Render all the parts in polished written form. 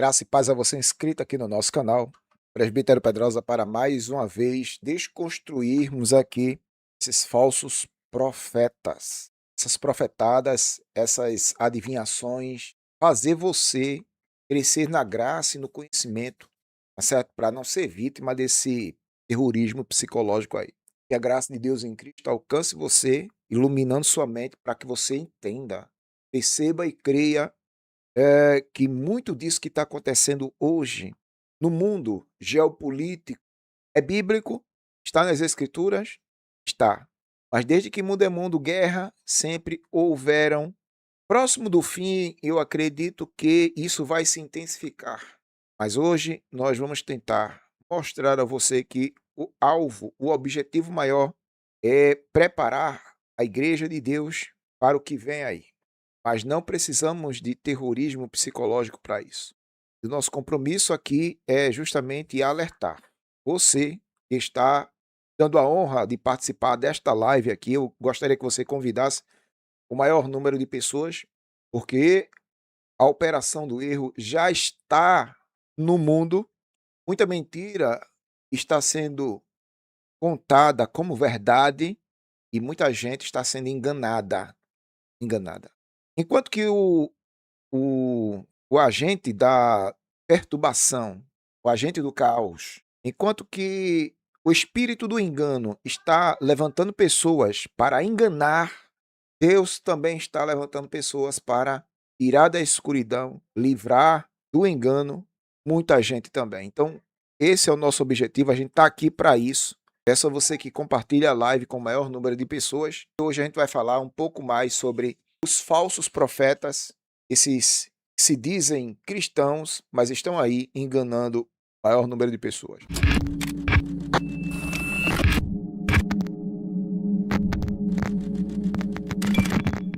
Graça e paz a você inscrito aqui no nosso canal, Presbítero Pedrosa, para mais uma vez desconstruirmos aqui esses falsos profetas, essas profetadas, essas adivinhações, fazer você crescer na graça e no conhecimento, tá certo? Para não ser vítima desse terrorismo psicológico aí. Que a graça de Deus em Cristo alcance você, iluminando sua mente para que você entenda, perceba e creia que muito disso que está acontecendo hoje no mundo geopolítico é bíblico, está nas Escrituras, está. Mas desde que mundo é mundo, guerra sempre houveram. Próximo do fim, eu acredito que isso vai se intensificar. Mas hoje nós vamos tentar mostrar a você que o alvo, o objetivo maior é preparar a igreja de Deus para o que vem aí. Mas não precisamos de terrorismo psicológico para isso. O nosso compromisso aqui é justamente alertar. Você que está dando a honra de participar desta live aqui, eu gostaria que você convidasse o maior número de pessoas, porque a operação do erro já está no mundo. Muita mentira está sendo contada como verdade e muita gente está sendo enganada. Enquanto que o agente da perturbação, o agente do caos, enquanto que o espírito do engano está levantando pessoas para enganar, Deus também está levantando pessoas para tirar da escuridão, livrar do engano muita gente também. Então, esse é o nosso objetivo, a gente está aqui para isso. Peço a você que compartilhe a live com o maior número de pessoas. Hoje a gente vai falar um pouco mais sobre os falsos profetas, esses que se dizem cristãos, mas estão aí enganando o maior número de pessoas.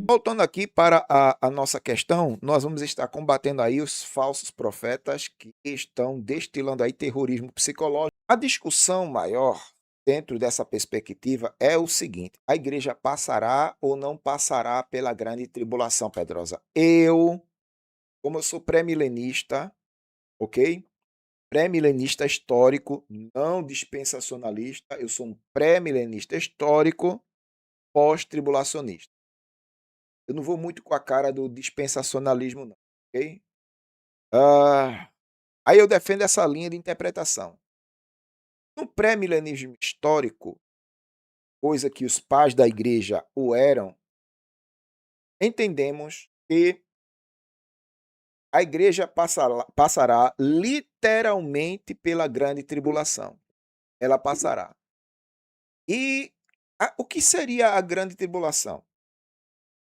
Voltando aqui para a nossa questão, nós vamos estar combatendo aí os falsos profetas que estão destilando aí terrorismo psicológico. A discussão maior dentro dessa perspectiva é o seguinte: a igreja passará ou não passará pela grande tribulação, Pedrosa? Como eu sou pré-milenista, ok? Pré-milenista histórico, não dispensacionalista, eu sou um pré-milenista histórico, pós-tribulacionista. Eu não vou muito com a cara do dispensacionalismo, não, ok? Ah, aí eu defendo essa linha de interpretação. No pré-milenismo histórico, coisa que os pais da igreja o eram, entendemos que a igreja passará literalmente pela grande tribulação. Ela passará. E o que seria a grande tribulação?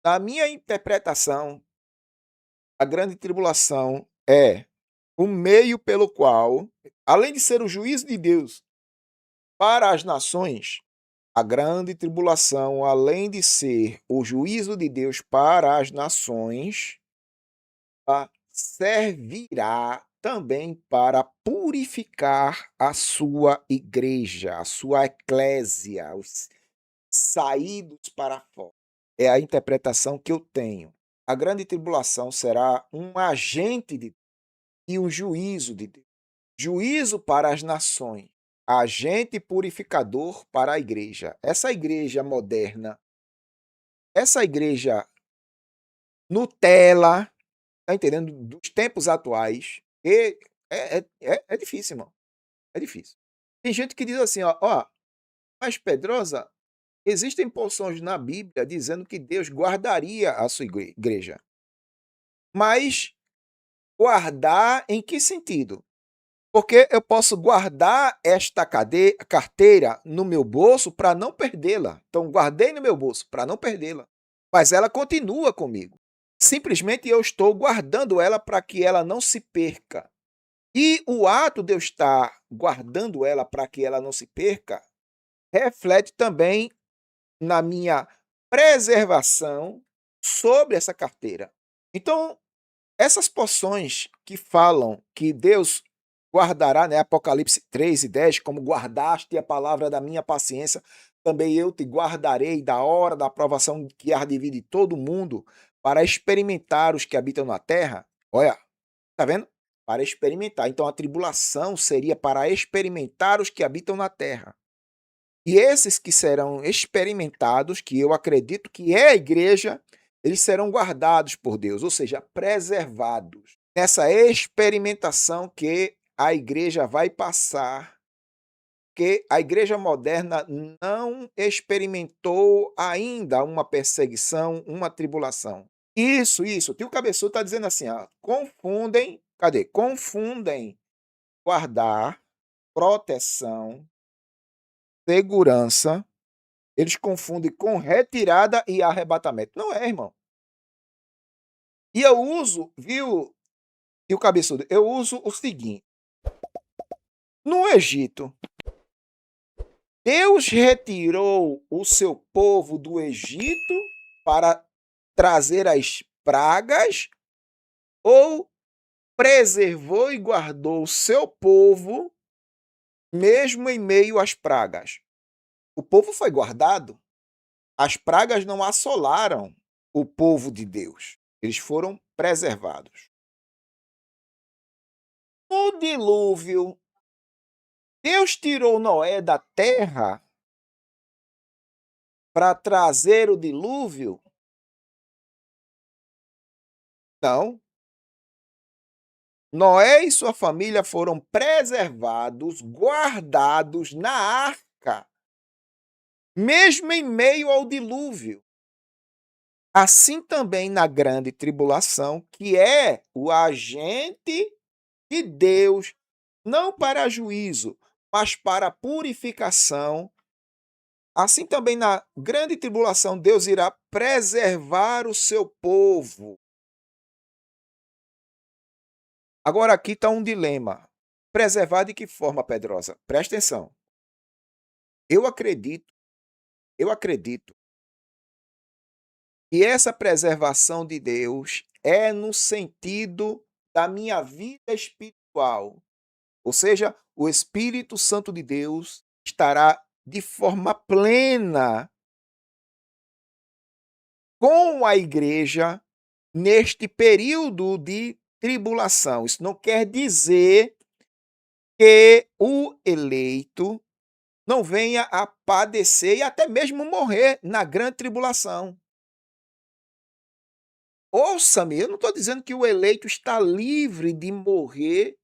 Na minha interpretação, a grande tribulação é o meio pelo qual, além de ser o juízo de Deus para as nações, a grande tribulação, além de ser o juízo de Deus para as nações, servirá também para purificar a sua igreja, a sua eclésia, os saídos para fora. É a interpretação que eu tenho. A grande tribulação será um agente de Deus e um juízo de Deus. Juízo para as nações, agente purificador para a igreja. Essa igreja moderna, essa igreja Nutella, tá entendendo? Dos tempos atuais, e é difícil, irmão. É difícil. Tem gente que diz assim, ó, mas Pedrosa, existem porções na Bíblia dizendo que Deus guardaria a sua igreja. Mas guardar em que sentido? Porque eu posso guardar esta carteira no meu bolso para não perdê-la. Então, guardei no meu bolso para não perdê-la. Mas ela continua comigo. Simplesmente eu estou guardando ela para que ela não se perca. E o ato de eu estar guardando ela para que ela não se perca reflete também na minha preservação sobre essa carteira. Então, essas porções que falam que Deus guardará, né, Apocalipse 3:10, como guardaste a palavra da minha paciência, também eu te guardarei da hora da aprovação que há de vir de todo mundo para experimentar os que habitam na terra. Olha, tá vendo? para experimentar. Então a tribulação seria para experimentar os que habitam na terra. E esses que serão experimentados, que eu acredito que é a igreja, eles serão guardados por Deus, ou seja, preservados. Nessa experimentação que a igreja vai passar, que a igreja moderna não experimentou ainda uma perseguição, uma tribulação. Isso. O tio Cabeçudo está dizendo assim, ó, confundem, cadê? Confundem guardar, proteção, segurança, eles confundem com retirada e arrebatamento. Não é, irmão. E eu uso, viu, tio Cabeçudo, eu uso o seguinte. No Egito, Deus retirou o seu povo do Egito para trazer as pragas ou preservou e guardou o seu povo mesmo em meio às pragas? O povo foi guardado. As pragas não assolaram o povo de Deus. Eles foram preservados. No dilúvio, Deus tirou Noé da terra para trazer o dilúvio? Não. Noé e sua família foram preservados, guardados na arca, mesmo em meio ao dilúvio. Assim também na grande tribulação, que é o agente de Deus, não para juízo, mas para purificação. Assim também na grande tribulação, Deus irá preservar o seu povo. Agora aqui está um dilema. Preservar de que forma, Pedrosa? Presta atenção. Eu acredito que essa preservação de Deus é no sentido da minha vida espiritual. Ou seja, o Espírito Santo de Deus estará de forma plena com a igreja neste período de tribulação. Isso não quer dizer que o eleito não venha a padecer e até mesmo morrer na grande tribulação. Ouça-me, eu não estou dizendo que o eleito está livre de morrer,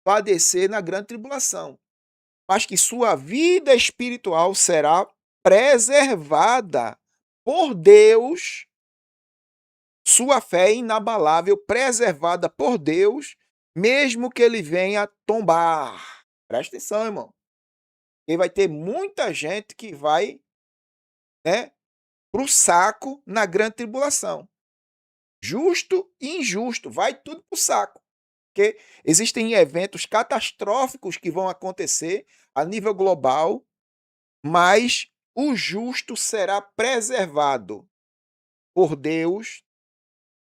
padecer na grande tribulação, mas que sua vida espiritual será preservada por Deus, sua fé inabalável, preservada por Deus, mesmo que ele venha tombar. Presta atenção, irmão. E vai ter muita gente que vai, né, para o saco na grande tribulação. Justo e injusto, vai tudo para o saco. Porque existem eventos catastróficos que vão acontecer a nível global, mas o justo será preservado por Deus.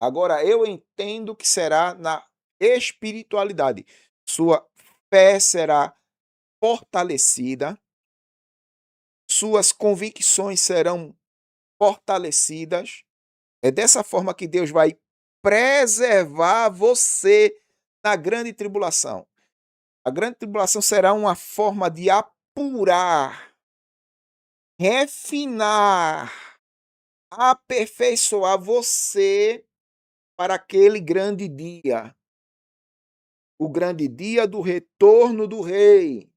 Agora, eu entendo que será na espiritualidade. Sua fé será fortalecida, suas convicções serão fortalecidas. É dessa forma que Deus vai preservar você na grande tribulação. A grande tribulação será uma forma de apurar, refinar, aperfeiçoar você para aquele grande dia. O grande dia do retorno do rei.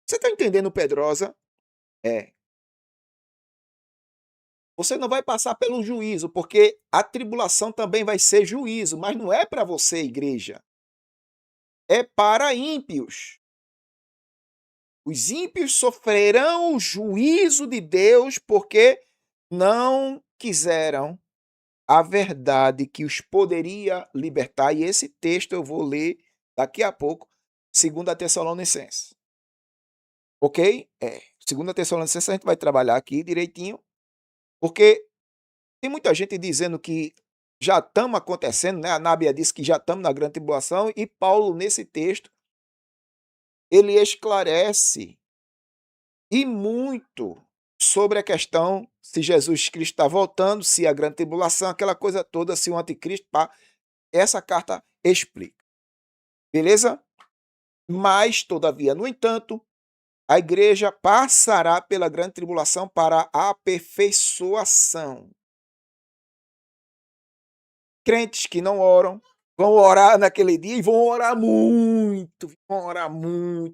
Você está entendendo, Pedrosa? É. Você não vai passar pelo juízo, porque a tribulação também vai ser juízo, mas não é para você, igreja. É para ímpios. Os ímpios sofrerão o juízo de Deus porque não quiseram a verdade que os poderia libertar. E esse texto eu vou ler daqui a pouco, 2 Tessalonicenses. Ok? 2 Tessalonicenses a gente vai trabalhar aqui direitinho, porque tem muita gente dizendo que já estamos acontecendo, né? A Nábia disse que já estamos na grande tribulação, e Paulo, nesse texto, ele esclarece e muito sobre a questão se Jesus Cristo está voltando, se a grande tribulação, aquela coisa toda, se o anticristo, pá, essa carta explica. beleza? Mas, todavia, no entanto, a igreja passará pela grande tribulação para a aperfeiçoação. Crentes que não oram, vão orar naquele dia e vão orar muito,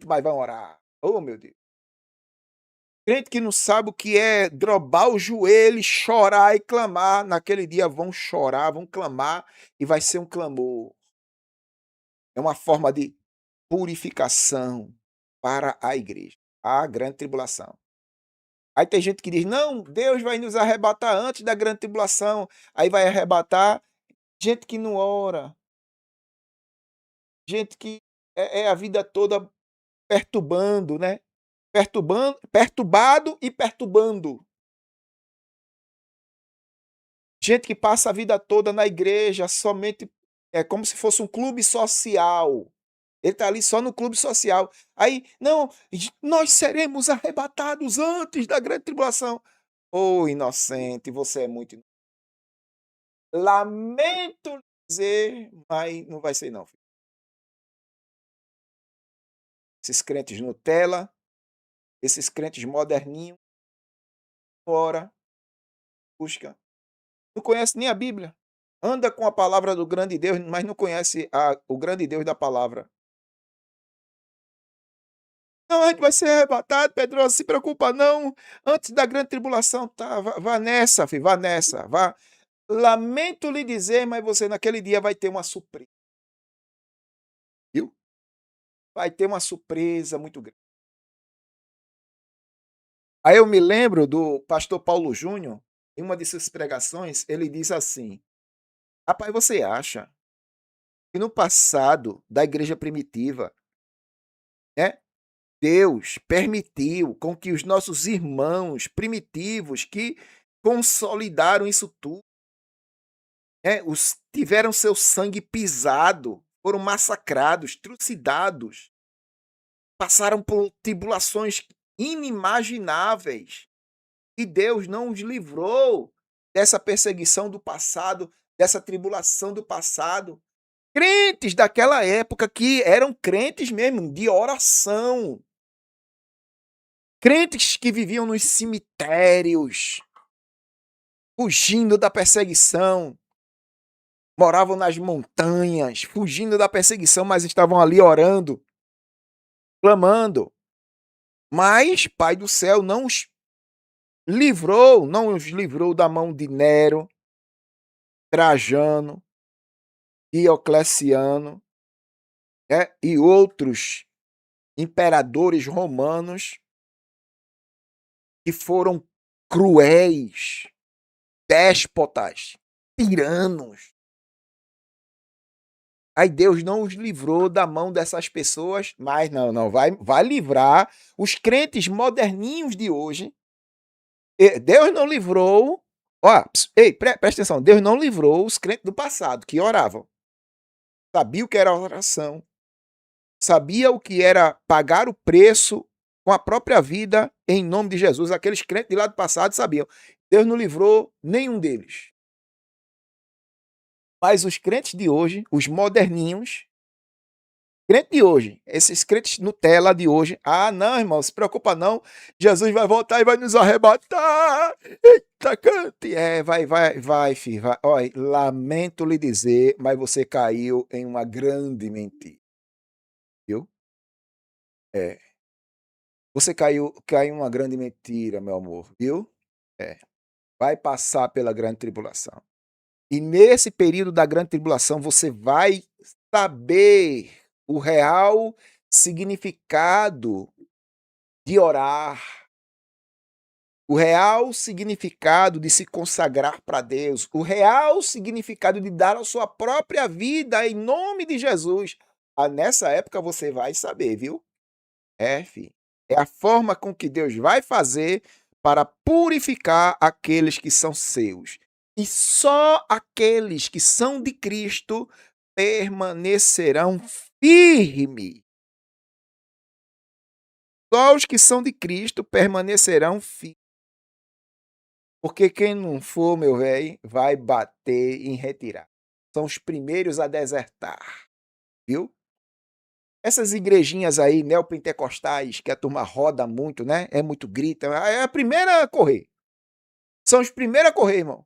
mas vão orar. Oh, meu Deus. Crente que não sabe o que é drobar o joelho, chorar e clamar, naquele dia vão chorar, vão clamar e vai ser um clamor. É uma forma de purificação para a igreja, a grande tribulação. Aí tem gente que diz: "Não, Deus vai nos arrebatar antes da grande tribulação", aí vai arrebatar gente que não ora, gente que é a vida toda perturbando, né, perturbado e perturbando. Gente que passa a vida toda na igreja somente é como se fosse um clube social. Ele está ali só no clube social. Aí: "Não, nós seremos arrebatados antes da grande tribulação". Ô inocente, você é muito lamento dizer, mas não vai ser não, filho. Esses crentes Nutella, esses crentes moderninho, fora, busca, não conhece nem a Bíblia. Anda com a palavra do grande Deus, mas não conhece o grande Deus da palavra. "Não, a gente vai ser arrebatado, Pedro, se preocupa não, antes da grande tribulação", tá, vá nessa filho, vá nessa, vá. Lamento lhe dizer, mas você naquele dia vai ter uma surpresa, viu? Vai ter uma surpresa muito grande. Aí eu me lembro do pastor Paulo Júnior, em uma de suas pregações, ele diz assim: "Rapaz, você acha que no passado da igreja primitiva, né, Deus permitiu com que os nossos irmãos primitivos que consolidaram isso tudo, os tiveram seu sangue pisado, foram massacrados, trucidados, passaram por tribulações inimagináveis, e Deus não os livrou dessa perseguição do passado, dessa tribulação do passado. Crentes daquela época que eram crentes mesmo, de oração, crentes que viviam nos cemitérios, fugindo da perseguição, moravam nas montanhas, fugindo da perseguição, mas estavam ali orando, clamando. Mas Pai do céu não os livrou da mão de Nero, Trajano, Diocleciano, e outros imperadores romanos que foram cruéis, déspotas, tiranos. Aí Deus não os livrou da mão dessas pessoas, mas não, vai livrar os crentes moderninhos de hoje. Deus não livrou, ó, ei, presta atenção, Deus não livrou os crentes do passado que oravam. Sabia o que era oração, sabia o que era pagar o preço com a própria vida em nome de Jesus. Aqueles crentes de lá do passado sabiam. Deus não livrou nenhum deles. Mas os crentes de hoje, os moderninhos, crente de hoje, esses crentes Nutella de hoje, ah, não, irmão, se preocupa não, Jesus vai voltar e vai nos arrebatar. Eita, cante. Vai, filho, vai. Olha, lamento lhe dizer, mas você caiu em uma grande mentira, viu? É. Você caiu em uma grande mentira, meu amor, viu? É. Vai passar pela grande tribulação. E nesse período da grande tribulação, você vai saber o real significado de orar, o real significado de se consagrar para Deus, o real significado de dar a sua própria vida em nome de Jesus. Ah, nessa época você vai saber, viu? É, filho. É a forma com que Deus vai fazer para purificar aqueles que são seus. E só aqueles que são de Cristo permanecerão firmes. Só os que são de Cristo permanecerão firmes. Porque quem não for, meu velho, vai bater em retirada. São os primeiros a desertar, viu? Essas igrejinhas aí neopentecostais que a turma roda muito, né, é muito grita, é a primeira a correr. São os primeiros a correr, irmão.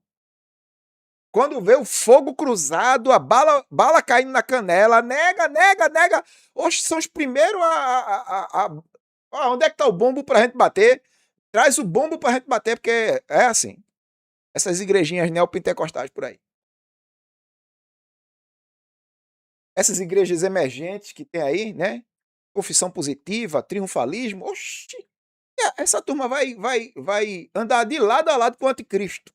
Quando vê o fogo cruzado, a bala caindo na canela, nega, nega, nega. Oxe, são os primeiros onde é que tá o bombo pra gente bater? Traz o bombo pra gente bater, porque é assim. Essas igrejinhas neopentecostais por aí. Essas igrejas emergentes que tem aí, né? Confissão positiva, triunfalismo. Oxi, essa turma vai andar de lado a lado com o anticristo.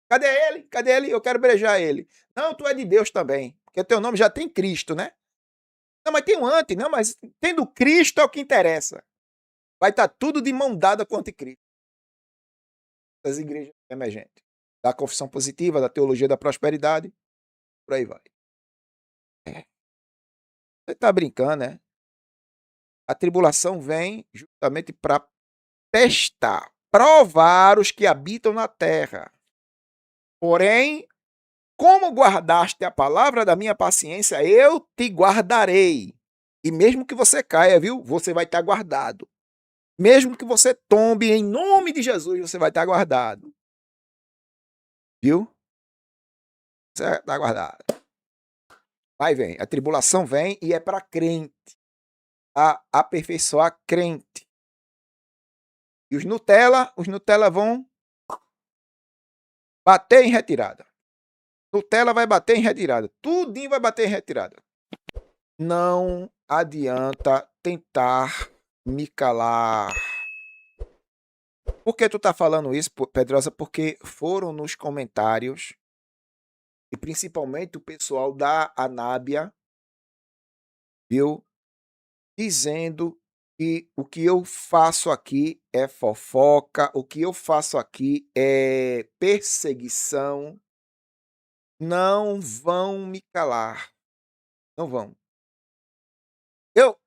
Cadê ele? Cadê ele? Eu quero beijar ele. Não, tu é de Deus também, porque teu nome já tem Cristo, né? Não, mas tem um anti, não, mas tendo Cristo é o que interessa. Vai estar tudo de mão dada com o anticristo. Das igrejas emergentes. Da confissão positiva, da teologia da prosperidade, por aí vai. Você tá brincando, né? A tribulação vem justamente para testar, provar os que habitam na terra. Porém, como guardaste a palavra da minha paciência, eu te guardarei. E mesmo que você caia, viu? Você vai estar guardado. Mesmo que você tombe, em nome de Jesus, você vai estar guardado. Viu? Você vai estar guardado. Vai, vem. A tribulação vem e é para crente. A aperfeiçoar crente. E os Nutella vão bater em retirada. Nutella vai bater em retirada. Tudinho vai bater em retirada. Não adianta tentar me calar. Por que tu tá falando isso, Pedrosa? Porque foram nos comentários, e principalmente o pessoal da Anábia, viu? Dizendo que o que eu faço aqui é fofoca, o que eu faço aqui é perseguição. Não vão me calar. Não vão.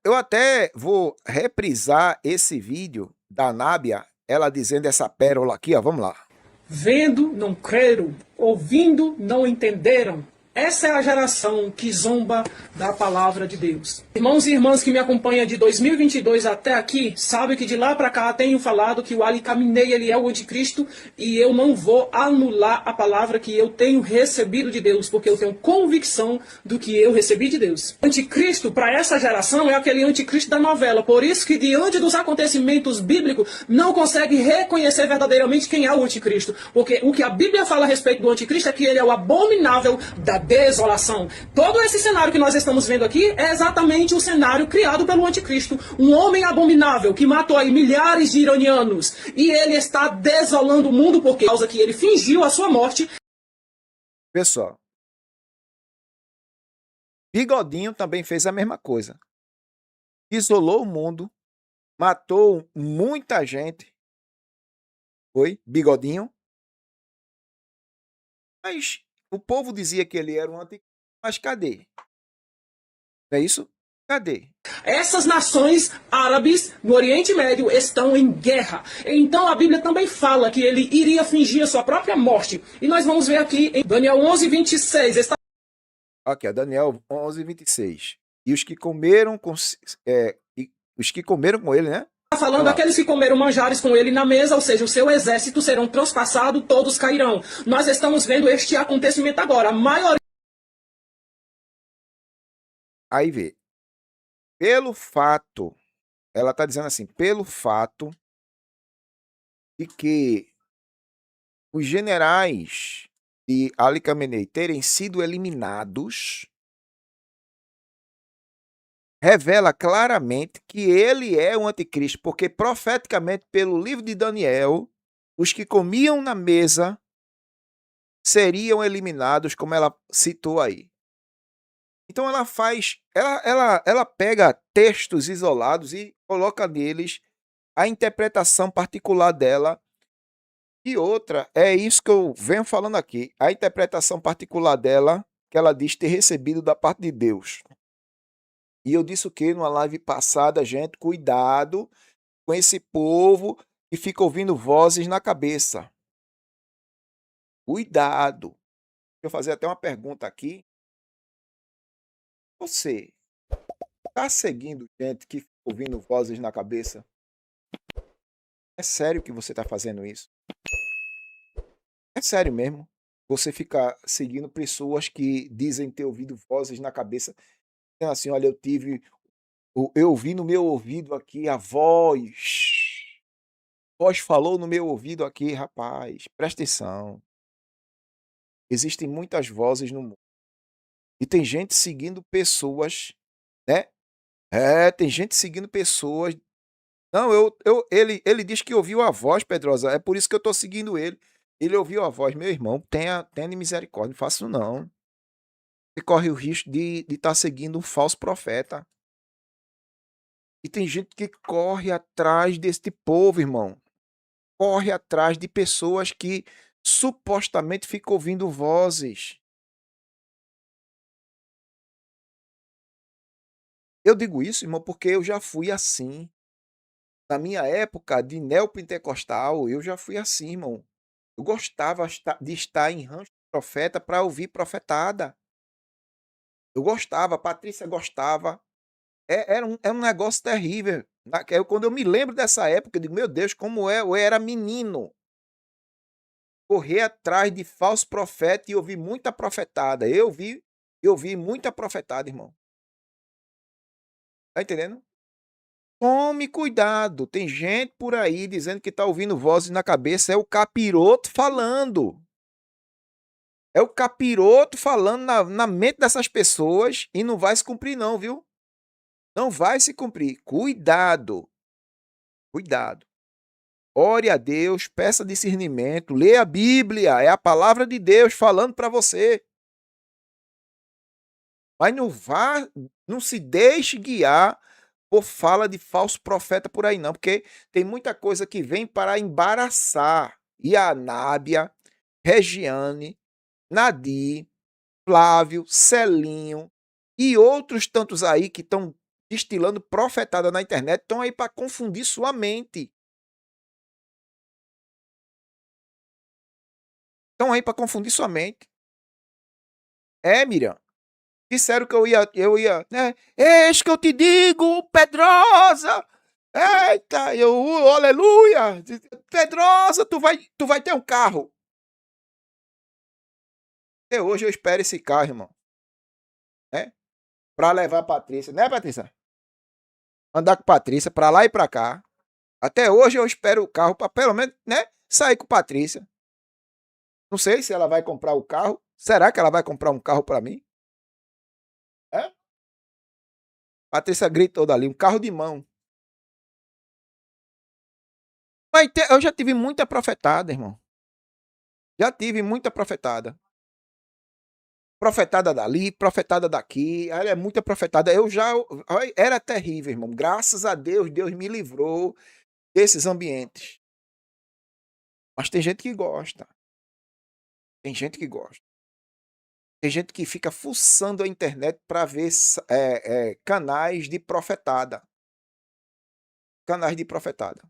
Eu até vou reprisar esse vídeo da Nábia, ela dizendo essa pérola aqui, ó, vamos lá. Vendo, não creram. Ouvindo, não entenderam. Essa é a geração que zomba da palavra de Deus. Irmãos e irmãs que me acompanham de 2022 até aqui, sabem que de lá para cá tenho falado que o Ali Khamenei, ele é o anticristo, e eu não vou anular a palavra que eu tenho recebido de Deus, porque eu tenho convicção do que eu recebi de Deus. O anticristo, para essa geração, é aquele anticristo da novela. Por isso que diante dos acontecimentos bíblicos, não consegue reconhecer verdadeiramente quem é o anticristo. Porque o que a Bíblia fala a respeito do anticristo é que ele é o abominável da desolação. Todo esse cenário que nós estamos vendo aqui é exatamente o cenário criado pelo anticristo. Um homem abominável que matou aí milhares de iranianos. E ele está desolando o mundo por causa que ele fingiu a sua morte. Pessoal, Bigodinho também fez a mesma coisa. Isolou o mundo, matou muita gente. Foi, Bigodinho. Mas o povo dizia que ele era um anticristo. Mas cadê? Não é isso? Cadê? Essas nações árabes no Oriente Médio estão em guerra. Então a Bíblia também fala que ele iria fingir a sua própria morte. E nós vamos ver aqui em Daniel 11:26. Está... Aqui, Daniel 11:26. E os que comeram com os que comeram com ele, né? falando aqueles que comeram manjares com ele na mesa, ou seja, o seu exército serão transpassados, todos cairão. Nós estamos vendo este acontecimento agora. A maioria... Aí vê. Pelo fato, ela está dizendo assim, pelo fato de que os generais de Ali Khamenei terem sido eliminados, revela claramente que ele é o anticristo, porque profeticamente, pelo livro de Daniel, os que comiam na mesa seriam eliminados, como ela citou aí. Então ela faz, ela pega textos isolados e coloca neles a interpretação particular dela. E outra, é isso que eu venho falando aqui, a interpretação particular dela, que ela diz ter recebido da parte de Deus. E eu disse o que numa live passada, gente, cuidado com esse povo que fica ouvindo vozes na cabeça. Cuidado. Deixa eu fazer até uma pergunta aqui. Você Tá seguindo gente que fica ouvindo vozes na cabeça? É sério que você tá fazendo isso? É sério mesmo? Você ficar seguindo pessoas que dizem ter ouvido vozes na cabeça, dizendo assim: "Olha, eu ouvi no meu ouvido aqui voz falou no meu ouvido aqui", rapaz, presta atenção. Existem muitas vozes no mundo e tem gente seguindo pessoas, né. Tem gente seguindo pessoas. Não, ele diz que ouviu a voz, Pedrosa, é por isso que eu tô seguindo ele. Ele ouviu a voz, meu irmão, tenha misericórdia, não faça isso não. Você corre o risco de estar seguindo um falso profeta. E tem gente que corre atrás deste povo, irmão. Corre atrás de pessoas que supostamente ficam ouvindo vozes. Eu digo isso, irmão, porque eu já fui assim. Na minha época de neopentecostal, eu já fui assim, irmão. Eu gostava de estar em rancho de profeta para ouvir profetada. Eu gostava, a Patrícia gostava. Era um negócio terrível. Quando eu me lembro dessa época, eu digo, meu Deus, como eu era menino. Correr atrás de falso profeta e ouvir muita profetada. Eu vi muita profetada, irmão. Tá entendendo? Tome cuidado. Tem gente por aí dizendo que tá ouvindo vozes na cabeça. É o capiroto falando. É o capiroto falando na mente dessas pessoas e não vai se cumprir, não, viu? Não vai se cumprir. Cuidado. Cuidado. Ore a Deus, peça discernimento, leia a Bíblia, é a palavra de Deus falando para você. Mas não se deixe guiar por fala de falso profeta por aí não, porque tem muita coisa que vem para embaraçar. E a Anábia, Regiane, Nadir, Flávio, Celinho e outros tantos aí que estão destilando profetada na internet, estão aí para confundir sua mente. Estão aí para confundir sua mente. Miriam. Disseram que eu ia, né? Eis que eu te digo, Pedrosa! Eita, aleluia! Pedrosa, tu vai ter um carro. Até hoje eu espero esse carro, irmão, né? Pra levar a Patrícia, né, Patrícia? Andar com a Patrícia pra lá e pra cá. Até hoje eu espero o carro pra pelo menos, né, sair com a Patrícia. Não sei se ela vai comprar o carro. Será que ela vai comprar um carro pra mim? É? Patrícia gritou dali, um carro de mão. Mas eu já tive muita profetada, irmão. Já tive muita profetada. Profetada dali, profetada daqui. Ela é muita profetada. Era terrível, irmão. Graças a Deus, Deus me livrou desses ambientes. Mas tem gente que gosta. Tem gente que gosta. Tem gente que fica fuçando a internet para ver canais de profetada. Canais de profetada.